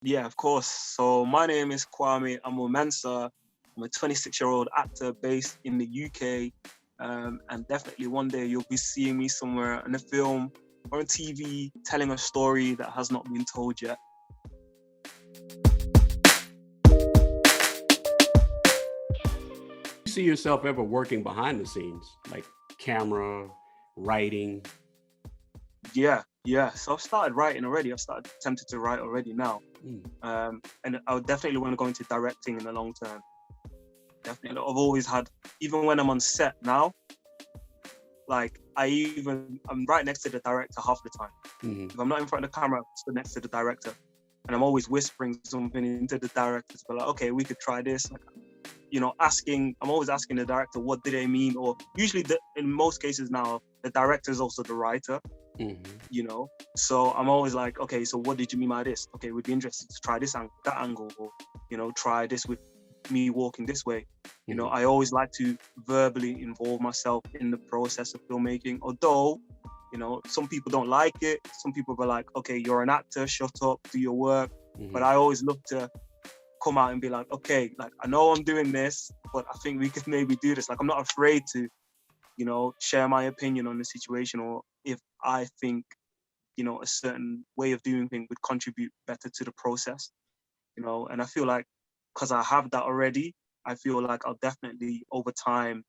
Yeah, of course. So my name is Kwame Amoah Mensah. I'm a 26-year-old actor based in the UK. And definitely one day you'll be seeing me somewhere in a film or on TV telling a story that has not been told yet. You see yourself ever working behind the scenes, like camera, writing? Yeah. So I've started writing already. I've started attempting to write already now. Mm. And I would definitely want to go into directing in the long term. Definitely. I've always had, even when I'm on set now, like I'm right next to the director half the time. Mm-hmm. If I'm not in front of the camera, I'm stood next to the director, and I'm always whispering something into the director to be like, okay, we could try this. Like, I'm always asking the director, what did they mean? Or usually, in most cases now, the director is also the writer. Mm-hmm. So I'm always like, okay, so what did you mean by this? Okay, we'd be interested to try this angle, that angle, or try this with me walking this way. Mm-hmm. I always like to verbally involve myself in the process of filmmaking, although some people don't like it. Some people are like, okay, you're an actor, shut up, do your work. Mm-hmm. But I always look to come out and be like, okay, like I know I'm doing this, but I think we could maybe do this. Like I'm not afraid to share my opinion on the situation, or if I think a certain way of doing things would contribute better to the process. And I feel like because I have that already, I feel like I'll definitely over time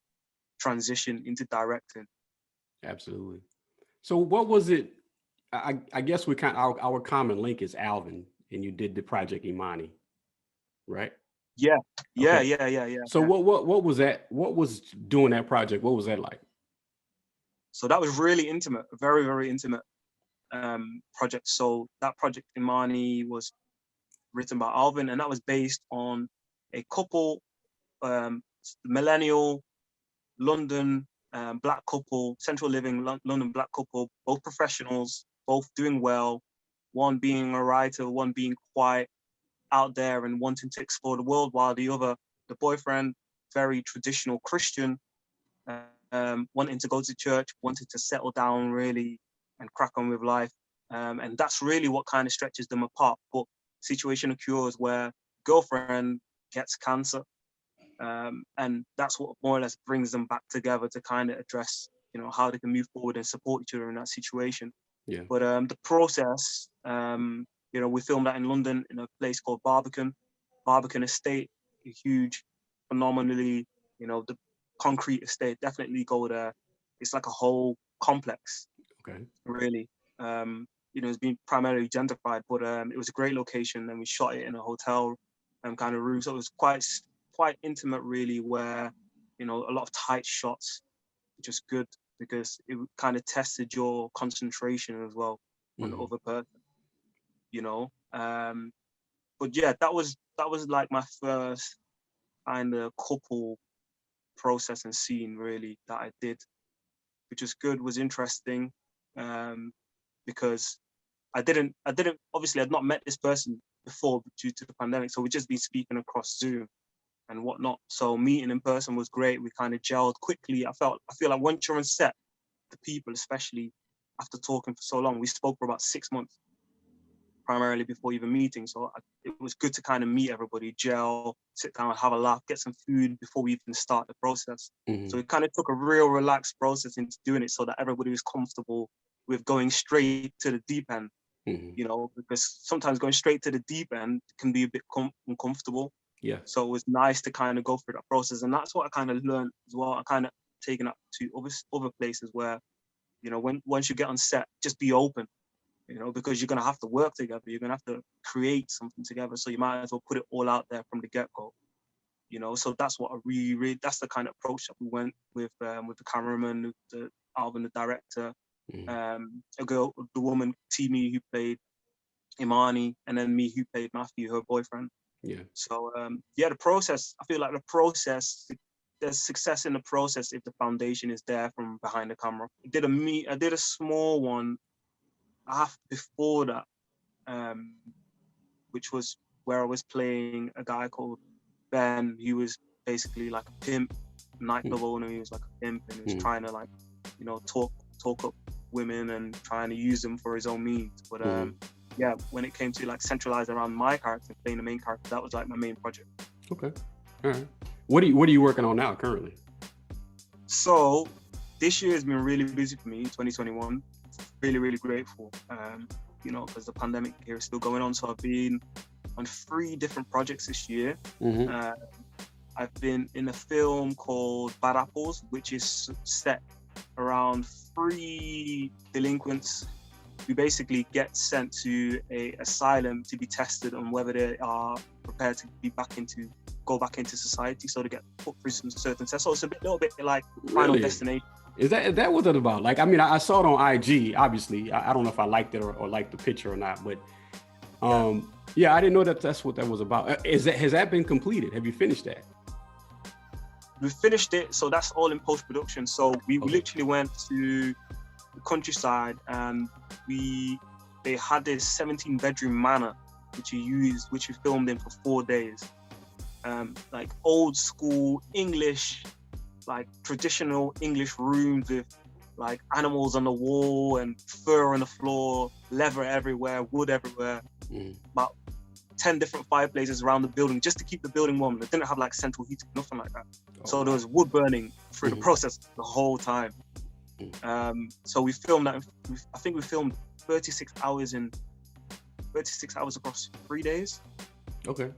transition into directing. Absolutely. So what was it? I guess we our common link is Alvin, and you did the project Imani, right? Yeah, yeah, Okay. yeah, yeah, yeah, So yeah. what was that? What was doing that project? What was that like? So that was really intimate, a very, very intimate project. So that project Imani was written by Alvin, and that was based on a couple, millennial London black couple, central living London black couple, both professionals, both doing well, one being a writer, one being quite out there and wanting to explore the world, while the boyfriend, very traditional Christian, wanting to go to church, wanting to settle down really and crack on with life. And that's really what kind of stretches them apart. But situation occurs where girlfriend gets cancer. And that's what more or less brings them back together to kind of address, how they can move forward and support each other in that situation. Yeah. But the process, we filmed that in London in a place called Barbican Estate, a huge, phenomenally, the concrete estate. Definitely go there. It's like a whole complex, Okay. really. It's been primarily gentrified, but it was a great location, and we shot it in a hotel kind of room. So it was quite intimate, really, where a lot of tight shots, which is good because it kind of tested your concentration as well on the other person, you know. But yeah, that was like my first kind of couple process and scene really that I did, which was good, was interesting, because I didn't obviously I'd not met this person before due to the pandemic, so we'd just been speaking across Zoom and whatnot. So meeting in person was great. We kind of gelled quickly. I feel like once you're on set, the people, especially after talking for so long, we spoke for about 6 months primarily before even meeting. So it was good to kind of meet everybody, gel, sit down, have a laugh, get some food before we even start the process. Mm-hmm. So it kind of took a real relaxed process into doing it so that everybody was comfortable with going straight to the deep end, because sometimes going straight to the deep end can be a bit uncomfortable. Yeah. So it was nice to kind of go through that process. And that's what I kind of learned as well. I kind of taken up to other places where, once you get on set, just be open, because you're going to have to work together. You're going to have to create something together. So you might as well put it all out there from the get-go, So that's what I really, that's the kind of approach that we went with the cameraman, the Alvin, the director, the woman, Timi, who played Imani, and then me, who played Matthew, her boyfriend. Yeah. So the process, I feel like the process, there's success in the process if the foundation is there from behind the camera. I did a small one before that, which was where I was playing a guy called Ben. He was basically like a pimp, nightclub owner. He was like a pimp, and he was trying to talk up women and trying to use them for his own means. But yeah, when it came to like centralize around my character, playing the main character, that was like my main project. Okay. All right. What are you working on now currently? So this year has been really busy for me, 2021. Really, really grateful. Because the pandemic here is still going on. So I've been on 3 different projects this year. Mm-hmm. I've been in a film called Bad Apples, which is set around 3 delinquents who basically get sent to a asylum to be tested on whether they are prepared to go back into society. So they get put through some certain tests. So it's a little bit like Final Destination. Is that what it's about? Like, I mean, I saw it on IG, obviously. I don't know if I liked it or liked the picture or not, but yeah, I didn't know that's what that was about. Has that been completed? Have you finished that? We finished it, so that's all in post-production. So we literally went to the countryside and they had this 17-bedroom manor which we filmed in for 4 days. Like old school English, like traditional English rooms with like animals on the wall and fur on the floor, leather everywhere, wood everywhere. About 10 different fireplaces around the building just to keep the building warm. They didn't have like central heating, nothing like that. So there was wood burning through the process the whole time. So we filmed that. I think we filmed 36 hours across 3 days. Okay.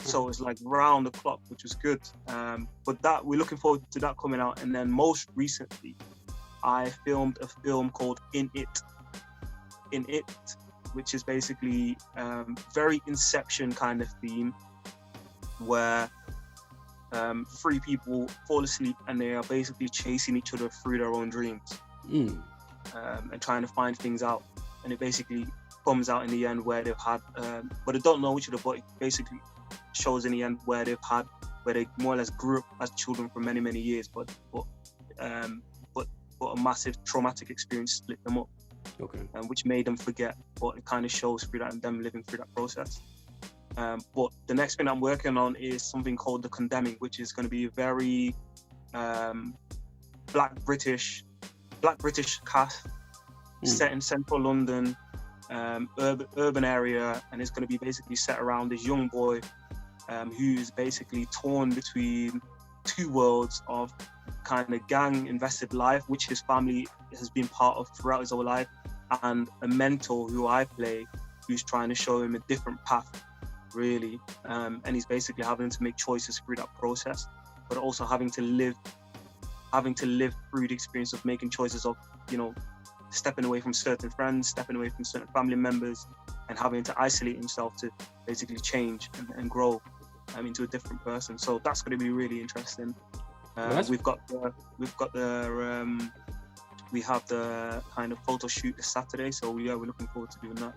So it's like round the clock, which was good. But that we're looking forward to that coming out. And then most recently, I filmed a film called In It, which is basically very Inception kind of theme, where 3 people fall asleep and they are basically chasing each other through their own dreams and trying to find things out. And it basically comes out in the end where they've had, but they don't know each other, but it basically shows in the end where they more or less grew up as children for many, many years, but a massive traumatic experience split them up. Okay. Which made them forget, but it kind of shows through that and them living through that process. But the next thing I'm working on is something called The Condemning, which is going to be a very black British cast set in central London, urban area, and it's going to be basically set around this young boy who's basically torn between 2 worlds of kind of gang invested life, which his family has been part of throughout his whole life, and a mentor who I play, who's trying to show him a different path, really. And he's basically having to make choices through that process, but also having to live through the experience of making choices of, stepping away from certain friends, stepping away from certain family members, and having to isolate himself to basically change and grow into a different person. So that's going to be really interesting. We have the kind of photo shoot this Saturday, so yeah, we're looking forward to doing that.